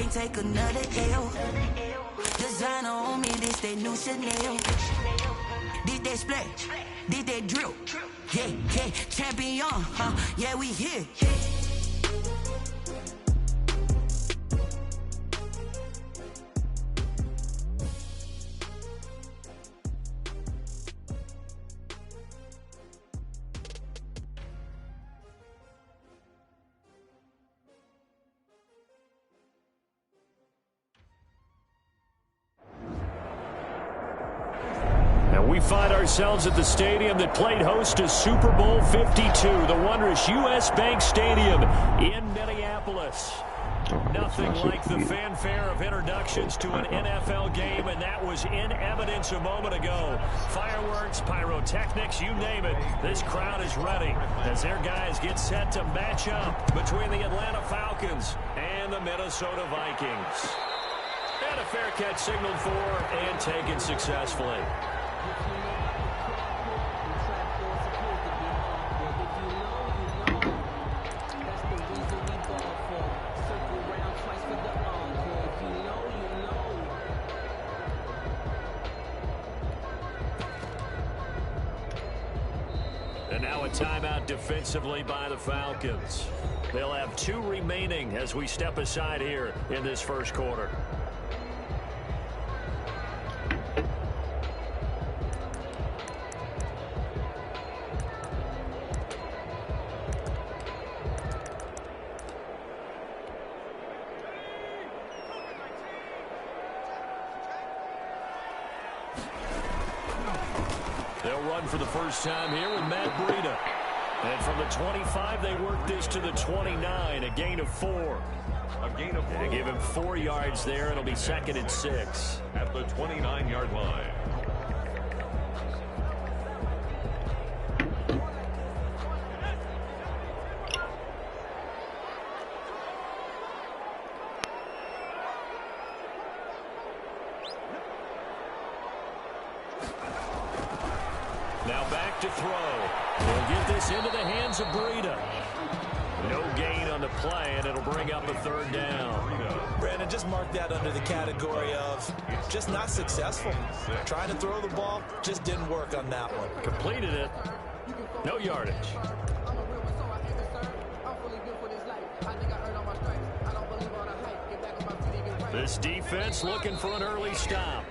can't take another L. Designer on me, this they new Chanel. Did they splash? Did they drill? Yeah, yeah, champion, huh? Yeah, we here. We find ourselves at the stadium that played host to Super Bowl 52, the wondrous U.S. Bank Stadium in Minneapolis. Nothing like the fanfare of introductions to an NFL game, and that was in evidence a moment ago. Fireworks, pyrotechnics, you name it. This crowd is ready as their guys get set to match up between the Atlanta Falcons and the Minnesota Vikings. And a fair catch signaled for and taken successfully. And now a timeout defensively by the Falcons. They'll have 2 remaining as we step aside here in this first quarter. They'll run for the first time here with Matt Breida. And from the 25, they work this to the 29, a gain of 4. They give him 4 yards there. It'll be 2nd and 6. At the 29-yard line. Now back to throw. They'll get this into the hands of Breida. No gain on the play, and it'll bring up a 3rd down. Brandon, just mark that under the category of just not successful. Trying to throw the ball, just didn't work on that one. Completed it. No yardage. This defense looking for an early stop.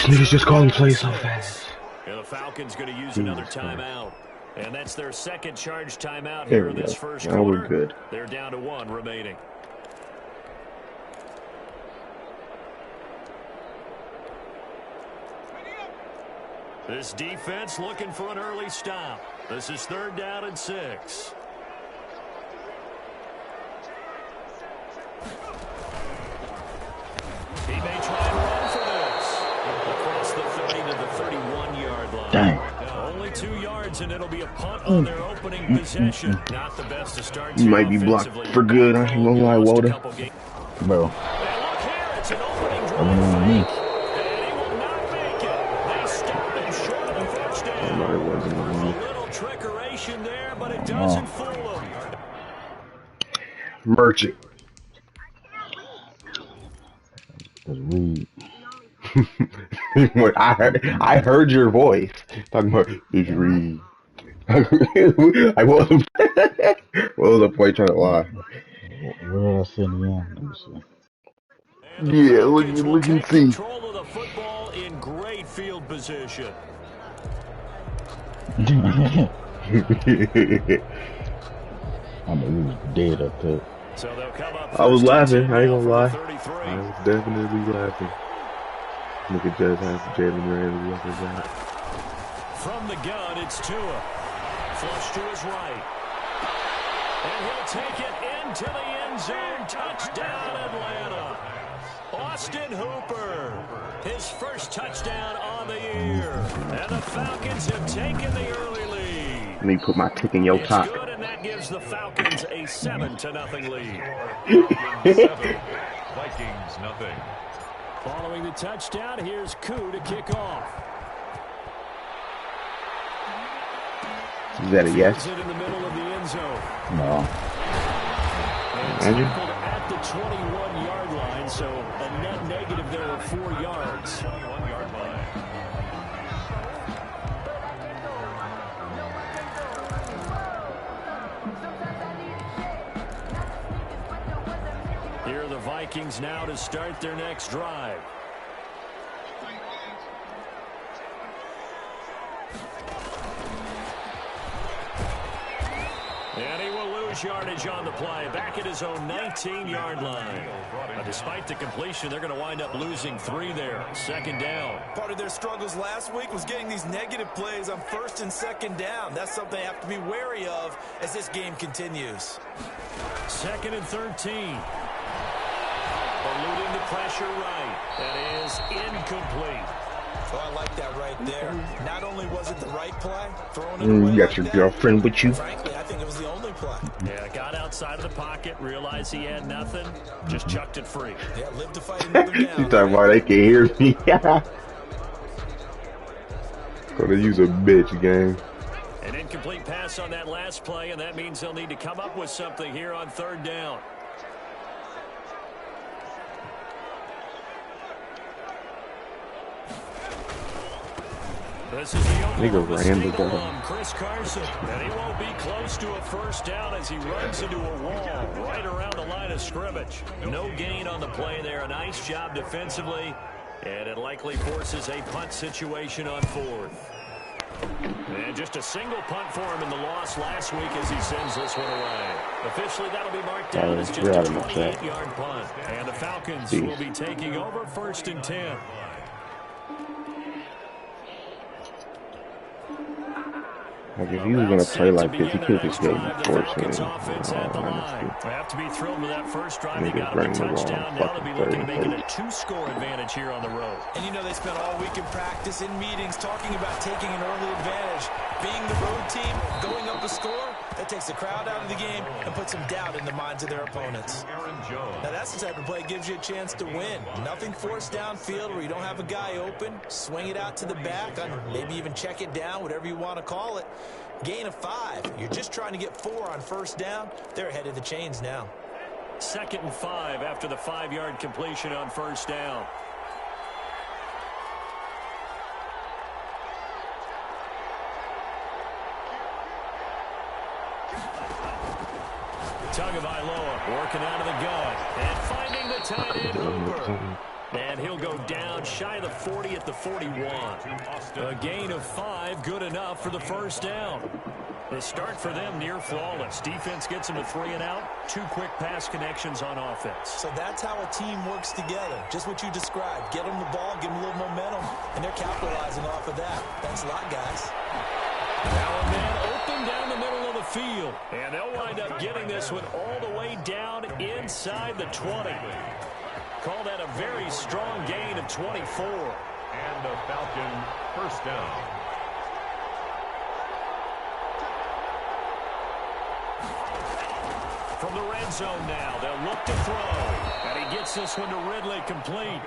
He's just calling plays so fast. And the Falcons going to use another timeout. And that's their 2nd charge timeout here in this first quarter. We're good. They're down to 1 remaining. This defense looking for an early stop. This is 3rd down and 6. He may try and run for this. Across the 30 to the 31-yard line. Dang. Only 2 yards, and it'll be a punt on their opening possession. Not the best to start. You might be blocked for good. I ain't gonna lie, Walter. Bro. And look here, it's an opening drive. On me. And he will not make it. They stop him short of the first down. A little trickeration there, but it doesn't fool him. Merchant. I heard your voice talking about it's Reed. I wasn't. What was the point trying to lie? Where did I send you on? Let me see. Yeah, look and see. Control of the football in great field position. I mean, he was dead up there. So they'll come up. I was laughing. I ain't gonna lie. 33. I was definitely laughing. Look at Jalen Ramsey up his back. From the gun, it's Tua. Flush to his right. And he'll take it into the end zone. Touchdown, Atlanta. Austin Hooper. His first touchdown on the year. And the Falcons have taken the early lead. Let me put my tick in your top. Good, and that gives the Falcons a 7-0 lead. 7, Vikings nothing. Following the touchdown, here's Koo to kick off. Is that a yes? It in the middle of the end zone. No. And tackled at the 21-yard line, so a net negative there of 4 yards. 21-yard line. Here are the Vikings now to start their next drive. And he will lose yardage on the play, back at his own 19-yard line. Now, despite the completion, they're going to wind up losing 3 there. Second down. Part of their struggles last week was getting these negative plays on first and second down. That's something they have to be wary of as this game continues. Second and 13. Eluding the pressure right. That is incomplete. Oh, I like that right there. Not only was it the right play, throwing it away You got like your that, girlfriend with you. frankly, I think it was the only play. Yeah, got outside of the pocket, realized he had nothing, just chucked it free. Yeah, live to fight another down. You talking about they can hear me? Gonna use a bitch game. An incomplete pass on that last play, and that means they'll need to come up with something here on third down. This is the Nigga ran the ball. Chris Carson, and he won't be close to a first down as he runs into a wall right around the line of scrimmage. No gain on the play there. A nice job defensively, and it likely forces a punt situation on fourth. And just a single punt for him in the loss last week as he sends this one away. Officially, that'll be marked down as just a 28-yard punt. And the Falcons will be taking over first and 10. Like if he was gonna play like this, he could just get Falcons 14. offense at the line. They have to be thrilled with that first drive. They Niggas got a running the ball touchdown. Now they'll be looking to make it a 30. 2-score advantage here on the road. And you know they spent all week in practice, in meetings, talking about taking an early advantage. Being the road team, going up a score, that takes the crowd out of the game and puts some doubt in the minds of their opponents. Now that's the type of play that gives you a chance to win. Nothing forced downfield where you don't have a guy open. Swing it out to the back, maybe even check it down, whatever you want to call it. Gain of 5. You're just trying to get 4 on first down. They're ahead of the chains now. Second and 5 after the 5-yard completion on first down. Tagovailoa working out of the gun and finding the tight end Hooper. And he'll go down shy of the 40 at the 41. A gain of 5, good enough for the first down. The start for them near flawless. Defense gets them a 3 and out. 2 quick pass connections on offense. So that's how a team works together. Just what you described. Get them the ball, give them a little momentum, and they're capitalizing off of that. Thanks a lot, guys. Now a man open down the middle of the field. And they'll wind up getting this one all the way down inside the 20. Call that a very strong gain of 24. And the Falcon first down. From the red zone now, they'll look to throw. And he gets this one to Ridley complete.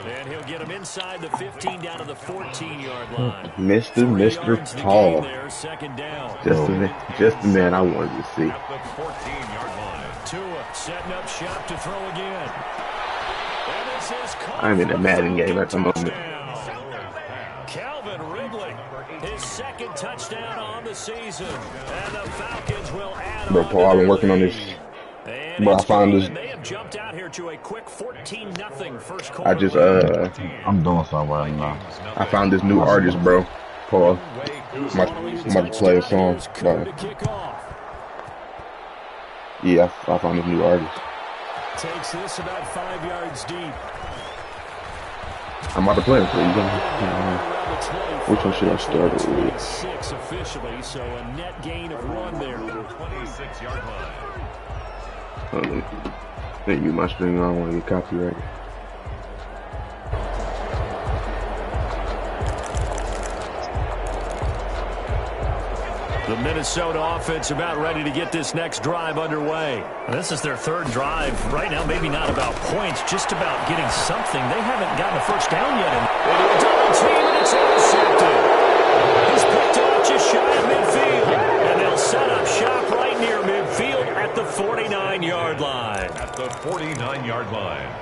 And he'll get him inside the 15 down to the 14-yard line. Mr. Tall. There, second down. Just the man I wanted to see. At the 14-yard line. Tua setting up shop to throw again. And this is I'm in a Madden game at the moment. Calvin Ridley, his second touchdown on the season. And the Falcons will add Bro, on Paul, I've been working on this. Bro, I found this. They have jumped out here to a quick 14-0 first quarter. I just I'm doing something right now. I found this new artist, bro. Paul, I'm about to play a song. Bro. Yeah, I found this new artist. Takes this about 5 yards deep. I'm about to play it for you. Which one should I start with? 6 officially, so a net gain of 1 there. 26-yard line. Thank you, my string. I don't want to get copyrighted. The Minnesota offense about ready to get this next drive underway. This is their 3rd drive. Right now, maybe not about points, just about getting something. They haven't gotten a first down yet. And double team, and it's intercepted. He's picked off just shy of midfield. And they'll set up shop right near midfield at the 49-yard line. At the 49-yard line.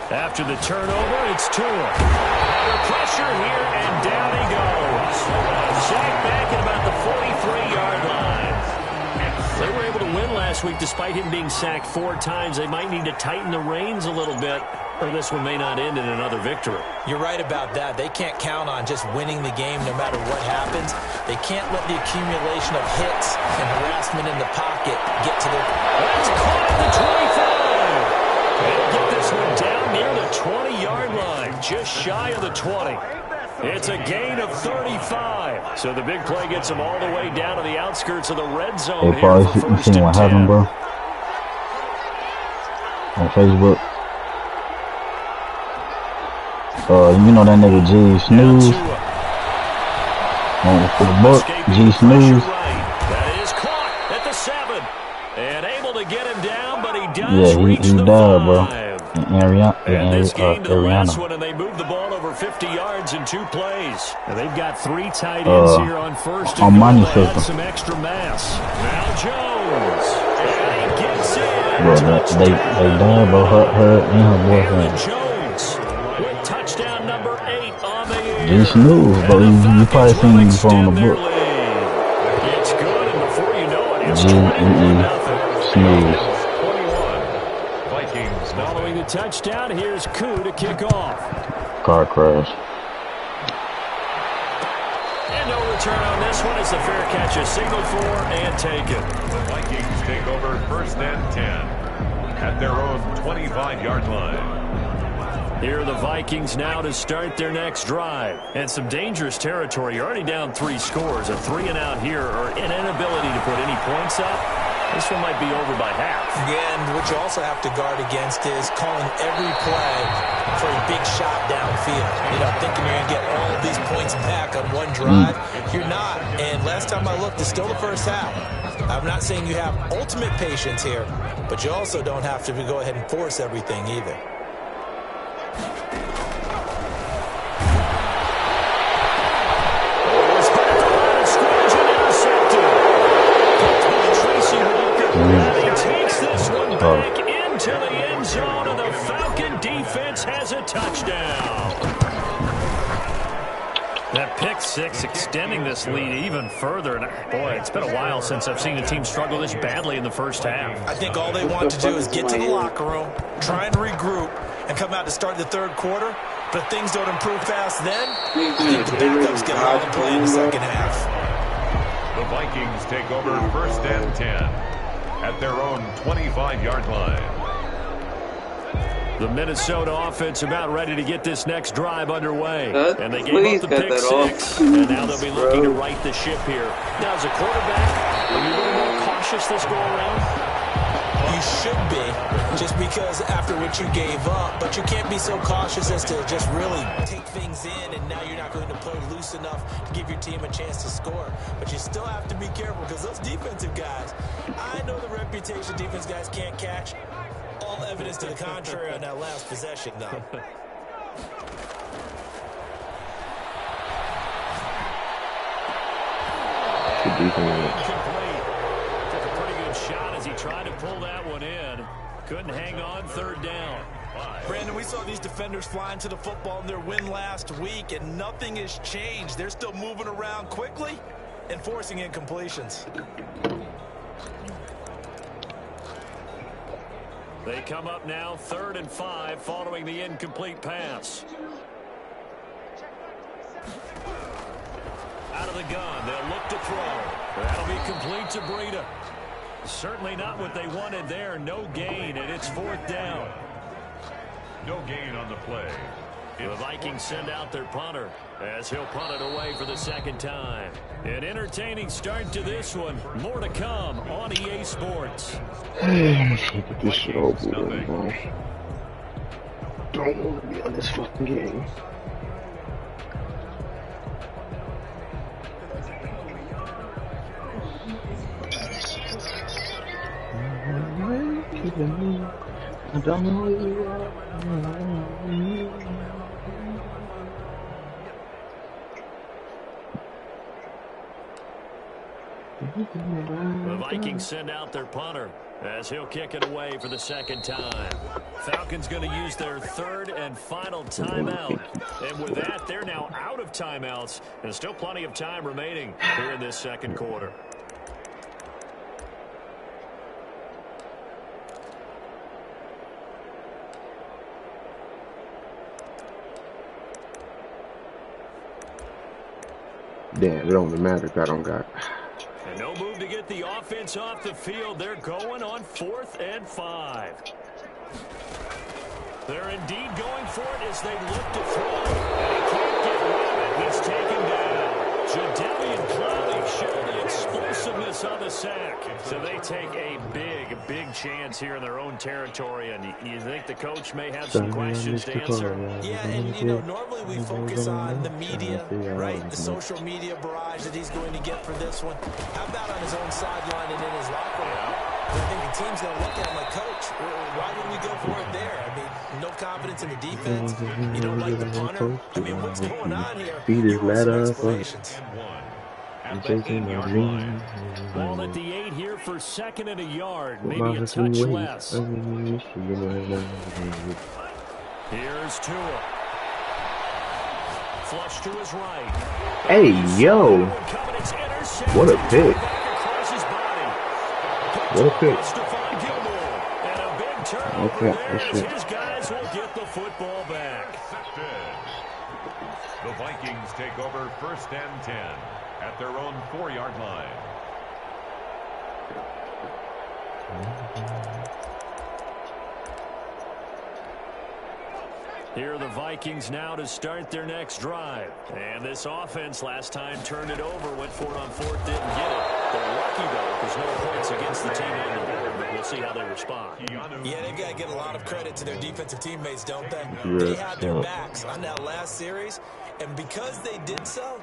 After the turnover, it's Tua. Under pressure here, and down he goes. Sacked back at about the 43-yard line. They were able to win last week despite him being sacked 4 times. They might need to tighten the reins a little bit, or this one may not end in another victory. You're right about that. They can't count on just winning the game no matter what happens. They can't let the accumulation of hits and harassment in the pocket get to their... That's caught at the 25. They'll get this one down near the 20-yard line, just shy of the 20. It's a gain of 35. So the big play gets them all the way down to the outskirts of the red zone. Hey, Paul, you seen what happened, bro? On Facebook. You know that nigga G Snooze? For the book, G Snooze. That is caught at the 7. And able to get him down, but he does Yeah, reach he the died, 5. bro. And this game to the last one, Ariana. and they move the ball over 50 yards in 2 plays. And they've got 3 tight ends here on first and goal to add some extra mass. Now Jones. And he gets in. Bro, they died, bro. Her and her boyfriend. Jones with touchdown number 8 on the year. G Snooze, bro. You probably seen him before on the book. It's good, and before you know it, it's G Snooze. Following the touchdown, here's Koo to kick off. Car crash. And no return on this one. It's a fair catch, a signal for and taken. The Vikings take over first and 10 at their own 25-yard line. Here are the Vikings now to start their next drive. And some dangerous territory. You're already down 3 scores. A 3 and out here, or an inability to put any points up. This one might be over by half. Yeah, and what you also have to guard against is calling every play for a big shot downfield. You know, thinking you're going to get all of these points back on one drive. You're not. And last time I looked, it's still the first half. I'm not saying you have ultimate patience here, but you also don't have to go ahead and force everything either. He takes this one back into the end zone, and the Falcon defense has a touchdown. That pick 6 extending this lead even further. And boy, it's been a while since I've seen a team struggle this badly in the first half. I think all they want to do is get to the locker room, try and regroup, and come out to start the third quarter. But if things don't improve fast then, I think the backups get all the play in the second half. The Vikings take over first and 10 at their own 25-yard line. The Minnesota offense about ready to get this next drive underway. And they gave up the pick 6. And now they'll be looking to right the ship here. Now, as a quarterback, are you a little more cautious this go-around? You should be, just because after what you gave up. But you can't be so cautious as to just really take things in, and now you're not going to play loose enough to give your team a chance to score. But you still have to be careful, because those defensive guys, I know the reputation defense guys can't catch. All evidence to the contrary on that last possession, though. Incomplete. Took a pretty good shot as he tried to pull that one in. Couldn't hang on, third down. Brandon, we saw these defenders flying to the football in their win last week, and nothing has changed. They're still moving around quickly and forcing incompletions. They come up now 3rd and 5 following the incomplete pass. Out of the gun, they'll look to throw. That'll be complete to Breida. Certainly not what they wanted there. No gain, and it's 4th down. No gain on the play. The Vikings send out their punter as he'll punt it away for the 2nd time. An entertaining start to this one. More to come on EA Sports. Let's get this shit over with, bro. Don't want to be on this fucking game. I don't know who you are. The Vikings send out their punter as he'll kick it away for the second time. Falcons going to use their third and final timeout. And with that, they're now out of timeouts. And still plenty of time remaining here in this second quarter. Damn, it don't even matter if I don't got. And no move to get the offense off the field. They're going on 4th and 5. They're indeed going for it as they look to throw. And he can't get rid of it. He's taken down. Jadeveon Clowney showed the explosiveness of the sack. So they take a big chance here in their own territory. And you think the coach may have some questions to answer? Yeah, and, you know, normally we focus on the media, right? The social media barrage that he's going to get for this one. How about on his own sideline and in his locker room? I think the team's going to look at him like, Coach, why would we go for it there? I mean, no confidence in the defense. You don't like the punter. I mean, what's going on here? Beat his ladder up. At the 8-yard line. Ball at the 8 here for 2nd and a yard. Maybe a touch less. Here's Tua. Flush to his right. Hey, yo. What a pick. What a pick. Okay, his guys will get the football back. The Vikings take over 1st and 10 at their own 4-yard line. Here are the Vikings now to start their next drive. And this offense last time turned it over, went for it on 4th, didn't get it. They're lucky, though. There's no points against the team on the board, but we'll see how they respond. Yeah, they've got to give a lot of credit to their defensive teammates, don't they? They had their backs on that last series, and because they did so,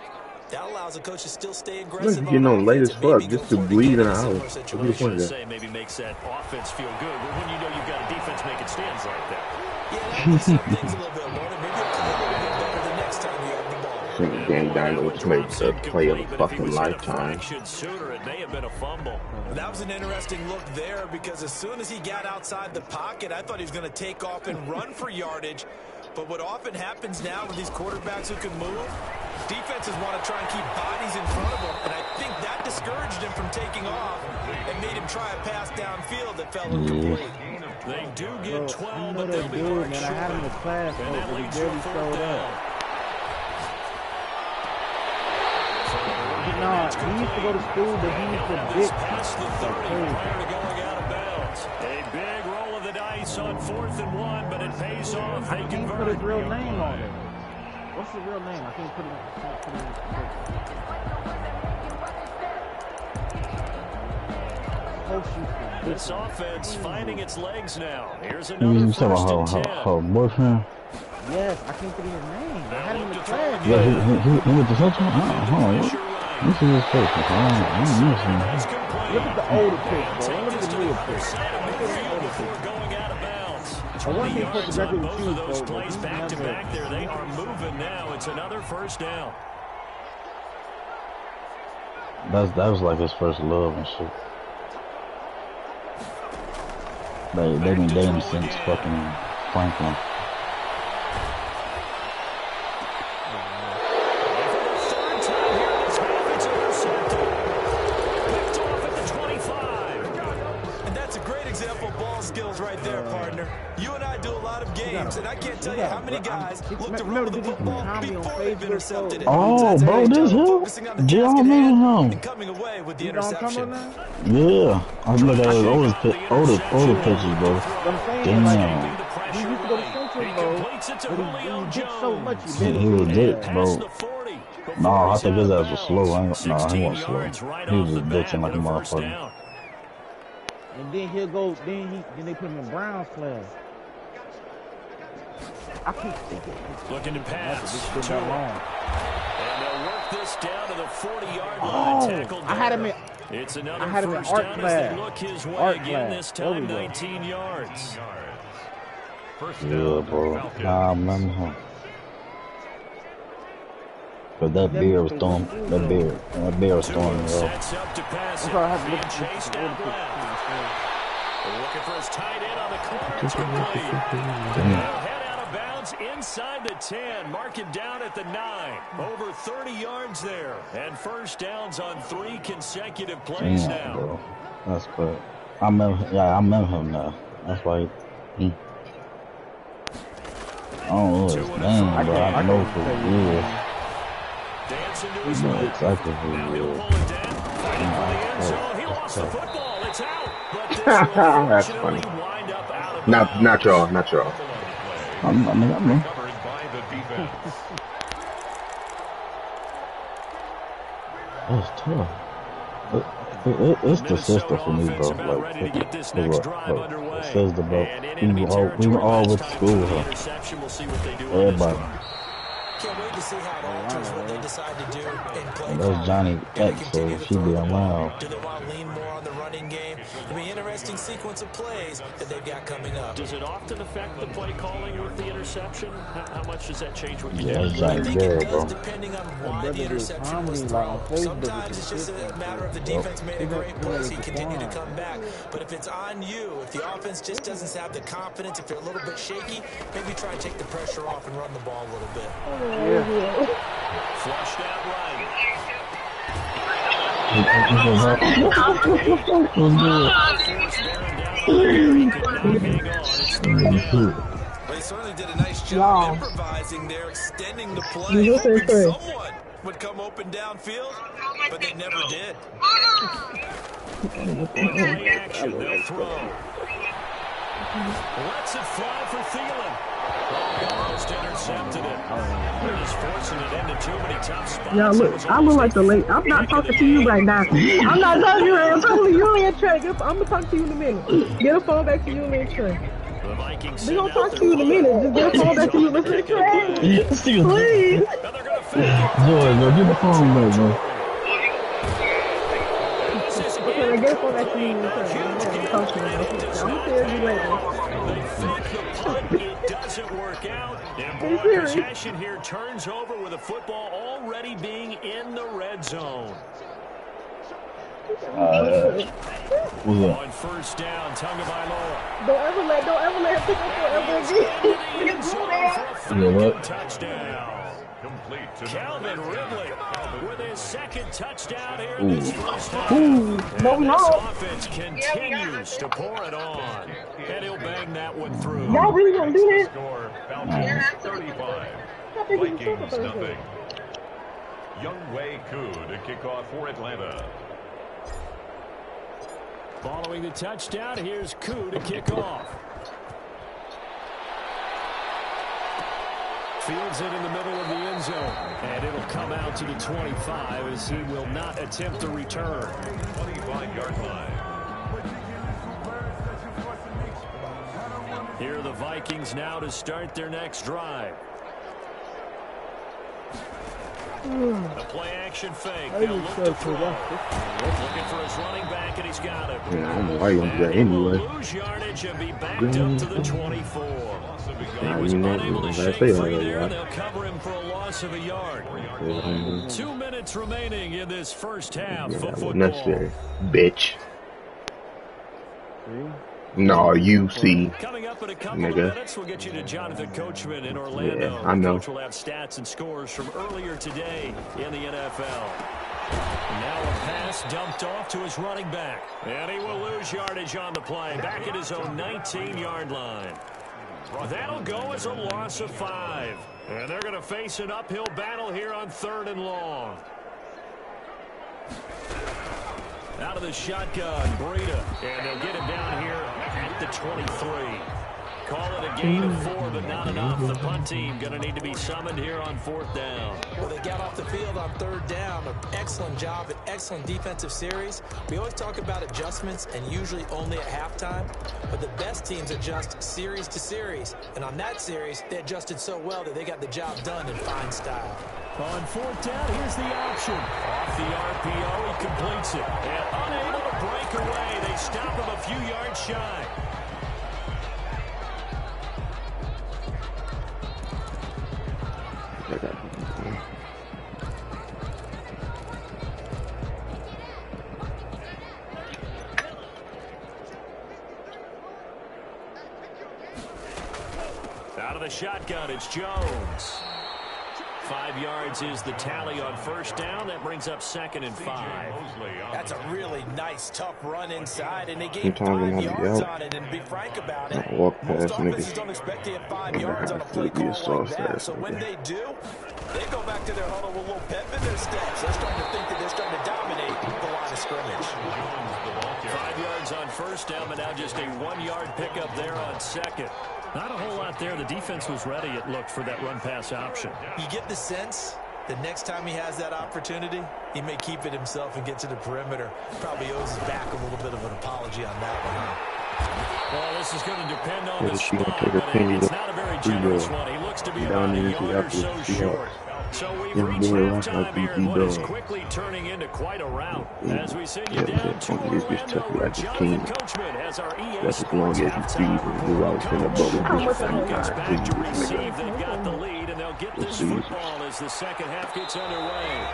that allows the coach to still stay aggressive. You know, late as fuck, just to bleed in the house. What do you say? Maybe makes that offense feel good. But when you know you've got a defense making stands like that. Yeah, that makes some things a little bit loaded. Maybe you'll come a little bit better the next time you have the ball. Gang Dino just made the play of a fucking lifetime. Sooner, it may have been a fumble. That was an interesting look there because as soon as he got outside the pocket, I thought he was going to take off and run for yardage. But what often happens now with these quarterbacks who can move, defenses want to try and keep bodies in front of them, and I think that discouraged him from taking off and made him try a pass downfield that fell incomplete. They do get 12, but they'll be marked short. I had him in class, and that but he leads you barely showed up. No, he used to go to school, but he used to this past the 30 prior to going out of bounds. A big roll of the dice on 4th and 1, but it pays off. They can't put his real name on it. What's his real name? I can't put it in. This offense finding its legs now. Here's You another talking about her boyfriend? Yes, I can't put his name. I had him in the class. Yeah, he went to Central? This is his face. I don't know. Look at the older pick, bro. Look at the newer pick. I want to put the record with you, those plays back to back there. They are moving now. It's another 1st down. That was like his first love and shit. They've been dating since fucking Franklin. And I can't tell you how many guys look to run the football before they've intercepted it. Oh, bro, this who? John Milton. Coming away with the interception. Yeah, I look at his older pictures, bro. Damn. He used to go to Central, bro. But he did so much. He was dick, bro. Nah, I think his ass was slow. He wasn't slow. He was just ditching like a motherfucker. And then he'll go. Then they put him in Brown's class. I keep thinking. Looking to pass. And they'll work this down to the 40-yard line. I had him in. It's another had him in first art down class. as they look his way Art again, class. this There we time go. 19 yards. First Yeah, down, bro. Falcons. Nah, I remember him. But that beard was throwing. That beard was throwing me off. Sets up to pass it. Being chased out left. Looking for his tight end on the corner. It's complete. They'll head out of bounds inside the 10. Mark him down at the 9. Over 30 yards there. And first downs on 3 consecutive plays now. Bro. That's good. I remember him now. That's why he I don't know his name, but I know for real. Dancing to his left. Exactly Now who he'll he is. pull it down. Fighting for the end zone. He lost the football. It's out. But this will That's funny. unfortunately wind up out of Not bounds. y'all, not y'all. I know. Covered by the defense. That's tough. It's the sister for me, bro. Like, it says the bro. We were all with school with her. Everybody. Can't wait to see how it alters what they decide to do in play. And that's Johnny X, so she be around. Do they want to lean more on the running game? It'll be an interesting sequence of plays that they've got coming up. Does it often affect the play calling with the interception? How much does that change what you Yeah, do? it's I Johnny think it Garrett, does, bro. depending on why the interception was thrown. Sometimes it's just a matter of the defense made a great play, so you continue to come back. But if it's on you, if the offense just doesn't have the confidence, if they're a little bit shaky, maybe try and take the pressure off and run the ball a little bit. Flushed out right. They certainly did a nice job improvising there, extending the play, hoping someone would come open downfield, but they never did. Play action, they'll throw. Lets it fly for Thielen. Almost intercepted it. He's forcing it into too many tough spots. Yo, look, I look like the late. I'm not talking to you right now. I'm not talking to you. I'm talking to you and Trey. I'm gonna talk to you in a minute. Get a phone back to you and Trey. The Vikings We gonna talk to you in a minute. Just get a phone back to you and Trey. Please. Joy, bro, get the phone back, bro. Okay, I get a phone back to you and Trey. I'm gonna tell you later. They fake the punt. It doesn't work out. And ball possession here turns over with the football already being in the red zone. What's up? On first down, Tagovailoa. Don't ever let him pick up forever again. You know what? Touchdown. Complete to Calvin Ridley with his second touchdown here in Ooh. this first half. Ooh, no, And no. this offense continues to pour it on. And he'll bang that one through. Y'all really gonna do that? score. Falcons 35. Vikings nothing. Younghoe Koo to kick off for Atlanta. Following the touchdown, here's Koo to kick off. Fields it in the middle of the end zone. And it'll come out to the 25 as he will not attempt to return. 25-yard line. Here are the Vikings now to start their next drive. The play action fake. They'll look to throw. Looking for his running back, and he's got it. Yeah, I don't know why you gonna do that anyway. Lose yardage and be backed up to the 24. He was You know, unable to I shake say free that, there, yeah. and they'll cover him for a loss of a yard. 2 minutes remaining in this first half Yeah, of that was football. necessary, bitch. No, you see. Coming up in a couple Nigga. of minutes, we'll get you to Jonathan Coachman in Orlando. Yeah, I know. Coach will have stats and scores from earlier today in the NFL. Now a pass dumped off to his running back. And he will lose yardage on the play. Back at his own 19-yard line. That'll go as a loss of 5. And they're going to face an uphill battle here on 3rd and long. Out of the shotgun, Breida. And they'll get him down here at the 23. Call it a gain of 4, but not enough. The punt team going to need to be summoned here on 4th down. Well, they got off the field on 3rd down. An excellent job, an excellent defensive series. We always talk about adjustments, and usually only at halftime. But the best teams adjust series to series. And on that series, they adjusted so well that they got the job done in fine style. On 4th down, here's the option. Off the RPO, he completes it. And unable to break away. They stop him a few yards shy. Out of the shotgun, it's Jones. 5 yards is the tally on 1st down. That brings up 2nd and 5. That's a really nice, tough run inside, and they gave 5 yards on it. And to be frank about it, most offenses don't expect to get 5 yards on a play call like that. So when they do, they go back to their huddle with a little pep in their steps. They're starting to think that they're starting to dominate the line of scrimmage. 5 yards on 1st down, but now just a 1-yard pickup there on 2nd. Not a whole lot there. The defense was ready, it looked, for that run-pass option. You get the sense that next time he has that opportunity, he may keep it himself and get to the perimeter. Probably owes his back a little bit of an apology on that one, huh? Well, this is going to depend on the spot, but it's not a very generous one. He looks to be about a yard or so short. So we've reached halftime here, and what is quickly turning into quite a rout. As we send you down to Orlando, where Jonathan Coachman has our EA Sports halftime report. Coach, Falcons back to receive. They've got the lead, and they'll get this football as the second half gets underway.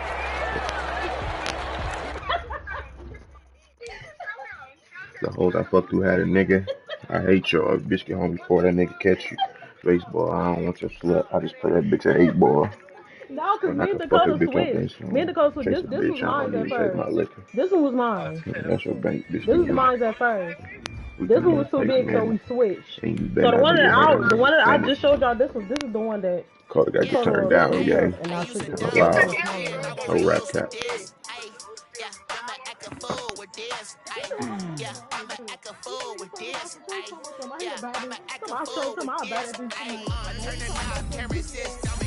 The hoes I fucked who had a nigga. I hate y'all. Bitch get home before that nigga catch you. Baseball, I don't want your slut. I just play that bitch at 8 ball. No, because me and Dakota switched. Me and Dakota switched. This was mine at first. This one was mine. That's your bank. This was mine at first. This one was too big, so we switched. So the one that I just showed y'all, this is the one that Carter got you turned down, gang. And I took it. Wow. No rap cap.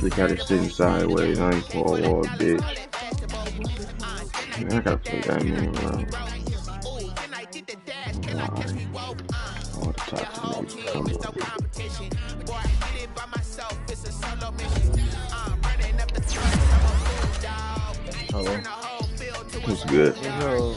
We gotta sit sideways. I ain't for a wall, bitch. Man, I gotta play that man around. All the toxic niggas coming up. Hello. What's good? Yo.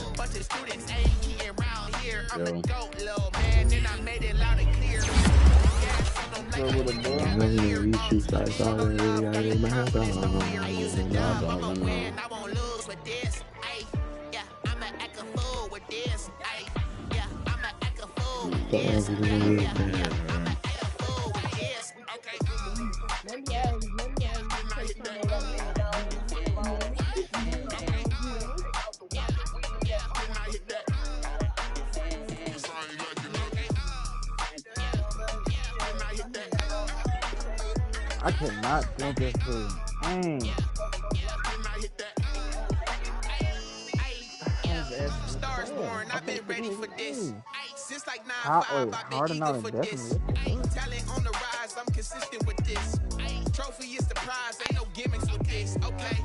I cannot think of who. Stars born, I've been ready for this. Since like 9-5, I've been eager for this. Talent on the rise, I'm consistent with this. Trophy is the prize, ain't no gimmicks with this. Okay,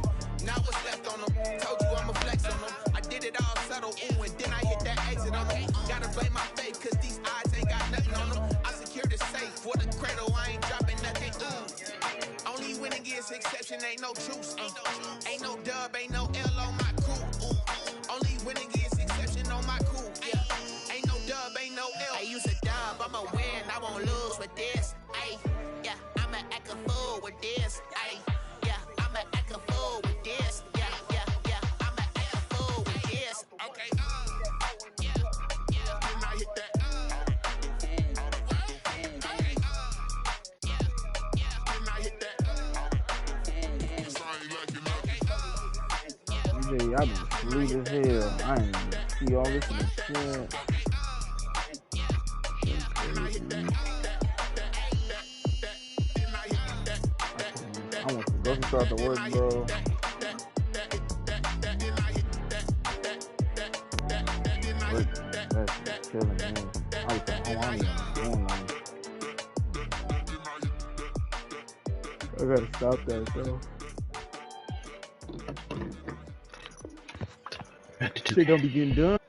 now what's left on them? Told you I'ma flex on them. I did it all subtle, ooh, and then I hit that exit on them. Gotta blame my faith, cause these odds ain't got nothing on them. I secured the safe for the cradle, I ain't dropping nothing, ooh. Only winning is exception, ain't no truce. Ain't no dub, ain't no L on my crew. Only winning is exception on my crew. Yeah. Ain't no dub, ain't no L. I use a dub, I'ma win, I won't lose with this. Ay, yeah, I'ma act a fool with this. Ay, yeah, I'ma act a fool with this. Yeah, yeah, yeah, I'ma act a fool with this. Okay. Yeah, yeah, when I hit that. Okay. Yeah, yeah, when I hit that. DJ, I been sleep as hell. I ain't even see all this shit. I want to go start the work, bro. Work, that's killing me. I was on the phone line. gotta stop that, though. Shit don't be getting done.